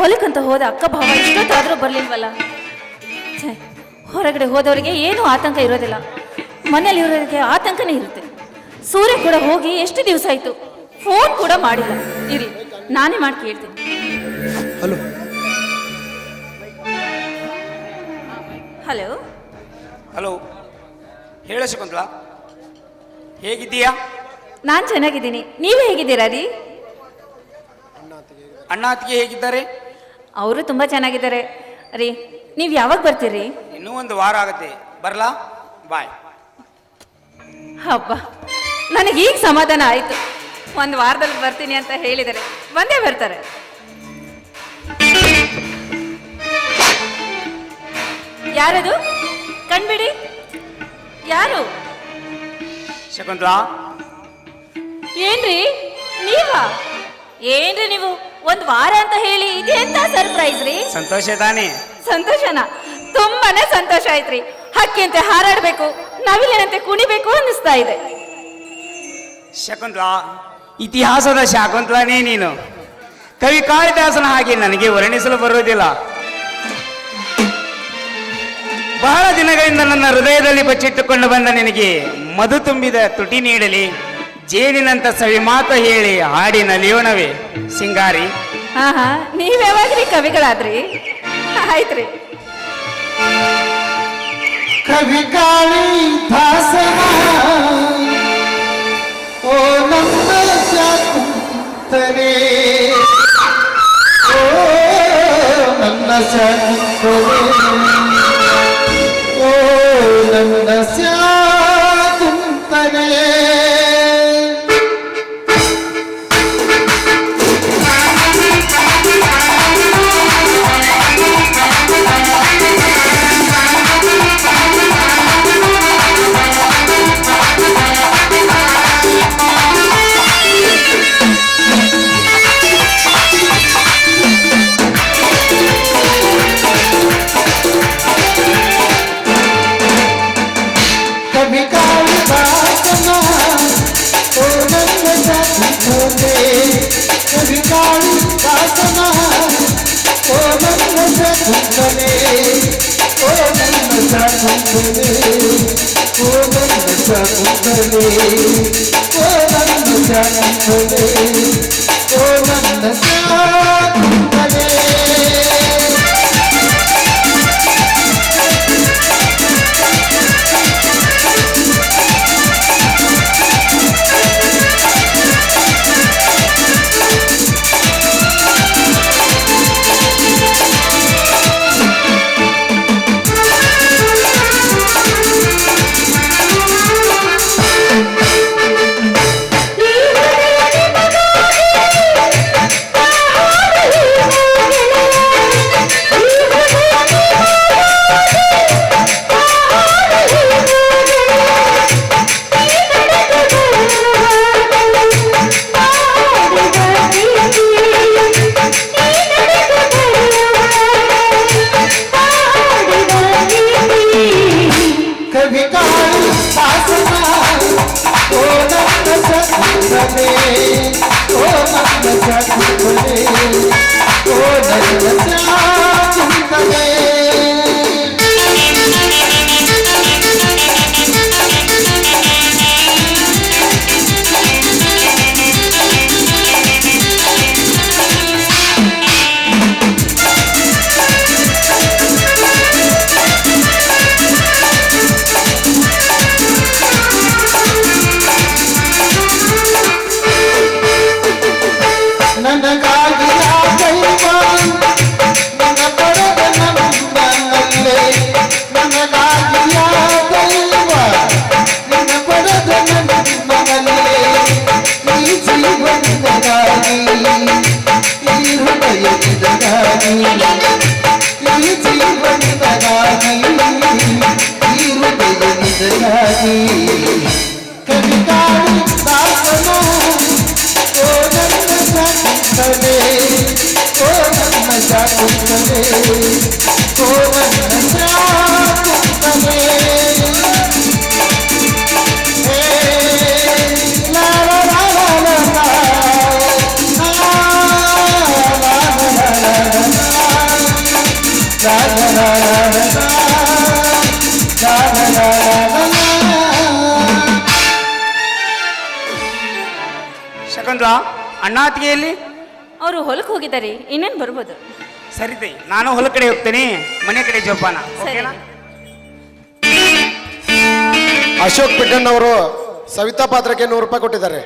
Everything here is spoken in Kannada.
ಹೊಲಕ್ಕಂತ ಹೋದ ಅಕ್ಕ ಭಾವ ಇಷ್ಟೊತ್ತಾದರೂ ಬರಲಿಲ್ವಲ್ಲ. ಛೇ, ಹೊರಗಡೆ ಹೋದವರಿಗೆ ಏನೂ ಆತಂಕ ಇರೋದಿಲ್ಲ, ಮನೇಲಿ ಇರೋದಕ್ಕೆ ಆತಂಕನೇ ಇರುತ್ತೆ. ಸೂರ್ಯ ಕೂಡ ಹೋಗಿ ಎಷ್ಟು ದಿವಸ ಆಯಿತು, ಫೋನ್ ಕೂಡ ಮಾಡಿಲ್ಲ. ಇರಿ, ನಾನೇ ಮಾಡಿ ಕೇಳ್ತೀನಿ. ಹಲೋ ಹಲೋ ಹಲೋ, ಹೇಳ ಶಕುಂತಲಾ, ಹೇಗಿದ್ದೀಯಾ? ನಾನು ಚೆನ್ನಾಗಿದ್ದೀನಿ, ನೀವು ಹೇಗಿದ್ದೀರಾ ರೀ? ಅಣ್ಣ ಅತ್ತಿಗೆ ಹೇಗಿದ್ದಾರೆ? ಅವರು ತುಂಬ ಚೆನ್ನಾಗಿದ್ದಾರೆ ರೀ. ನೀವು ಯಾವಾಗ ಬರ್ತೀರಿ? ಇನ್ನೂ ಒಂದು ವಾರ ಆಗುತ್ತೆ, ಬರಲಾ? ಬಾಯ್. ಹಬ್ಬ, ನನಗೀಗ ಸಮಾಧಾನ ಆಯಿತು. ಒಂದು ವಾರದಲ್ಲಿ ಬರ್ತೀನಿ ಅಂತ ಹೇಳಿದರೆ ಬಂದೇ ಬರ್ತಾರೆ. ಯಾರದು? ಕಣ್ಬಿಡಿ, ಯಾರು? ಶಕುಂತಲಾ, ಏನ್ರಿ ನೀವಾ? ಏನ್ರಿ ನೀವು ಒಂದು ವಾರ ಅಂತ ಹೇಳಿ ಇದೆಂತ ಸರ್ಪ್ರೈಸ್ ರೀ? ಸಂತೋಷ ತಾನೇ? ಸಂತೋಷನಾ? ತುಂಬಾನೇ ಸಂತೋಷ ಆಯ್ತ್ರಿ. ಹಕ್ಕಿಯಂತೆ ಹಾರಾಡ್ಬೇಕು, ನವಿಲಿನಂತೆ ಕುಣಿಬೇಕು ಅನ್ನಿಸ್ತಾ ಇದೆ. ಶಕುಂತಲಾ, ಇತಿಹಾಸದ ಶಾಕುಂತಲಾನೇ ನೀನು. ಕವಿ ಕಾಳಿದಾಸನ ಹಾಗೆ ನನಗೆ ವರ್ಣಿಸಲು ಬರುವುದಿಲ್ಲ. ಬಹಳ ದಿನಗಳಿಂದ ನನ್ನ ಹೃದಯದಲ್ಲಿ ಬಚ್ಚಿಟ್ಟುಕೊಂಡು ಬಂದ ನಿನಗೆ ಮಧು ತುಂಬಿದ ತುಟಿ ನೀಡಲಿ, ಜೇನಿನಂತ ಸವಿ ಮಾತು ಹೇಳಿ ಹಾಡಿ ನಲಿಯೋಣವೇ ಸಿಂಗಾರಿ. ಹಾ ಹಾ, ನೀವ್ ಯಾವಾಗ್ರಿ ಕವಿಗಳಾದ್ರಿ? ಆಯ್ತ್ರಿ. ಕವಿ ಕಾಳಿದಾಸನ ಓ ನಮ್ಮ ಶಾಕುಂತಲೆ, ಓ ನನ್ನ ಶಾಕುಂತಲೆ, ಓ ನನ್ನ ಶಾಕುಂತಲೆ. ಕವಿ ಕಾಳಿದಾಸನ ಓ ನನ್ನ ಶಾಕುಂತಲೆ, ಕವಿ ಕಾಳಿದಾಸನ ಓ ನನ್ನ ಶಾಕುಂತಲೆ, ಓ ನನ್ನ ಶಾಕುಂತಲೆ, ಓ ನನ್ನ ಶಾಕುಂತಲೆ, ಓ ನನ್ನ ಶಾಕುಂತಲೆ, ಓ ನನ್ನ ಶಾಕುಂತಲೆ. ಕವಿ ಕಾಳಿದಾಸನ ಓ ನನ್ನ ಶಾಕುಂತಲೆ, ಓ ನನ್ನ ಶಾಕುಂತಲೆ, ಓ ನನ್ನ ಶಾಕುಂತಲೆ. ನನಗಾಗಿ ಆ ದೈವ ನನ್ನ ಪಡೆದ ನನ್ನಲ್ಲೇ, ನನಗಾಗಿ ಆ ದೈವ ನನ್ನ ಪಡೆದ ನನ್ನಲ್ಲೇ, ಈ ಜೀವನದಾಗಿ ಈ ಹೃದಯದಾಗಿ, ಈ ಜೀವನದಾಗಿ ಈ ಹೃದಯದಾಗಿ. ಕವಿ ಕಾಳಿದಾಸನ ಓ ನನ್ನ ಶಾಕುಂತಲೆ, ಓ ನನ್ನ ಶಾಕುಂತಲೆ, ಓ ನನ್ನ ಶಾಕುಂತಲೆ. ಹೇ ಲಾ ಲಾ ಲಾ ಲಾ ಲಾ ಲಾ, ಲಾ ಲಾ ಲಾ ಲಾ ಲಾ. ಶಕುಂತಲ ಅಣ್ಣ ಅತ್ತಿಗೆಯಲ್ಲಿ ಅವರು ಹೊಲಕ್ಕೆ ಹೋಗಿದ್ದಾರೆ, ಇನ್ನೇನು ಬರ್ಬೋದು. ಸರಿ ತಾಯಿ, ನಾನು ಹೊಲ ಕಡೆ ಹೋಗ್ತೇನೆ, ಮನೆ ಕಡೆ ಜೋಪಾನ. ಸರಿ. ಓಕೆನಾ? ಅಶೋಕ್ ಪಿಟ್ಟಣ್ಣವರು ಸವಿತಾ ಪಾತ್ರಕ್ಕೆ 100 ರೂಪಾಯಿ ಕೊಟ್ಟಿದ್ದಾರೆ.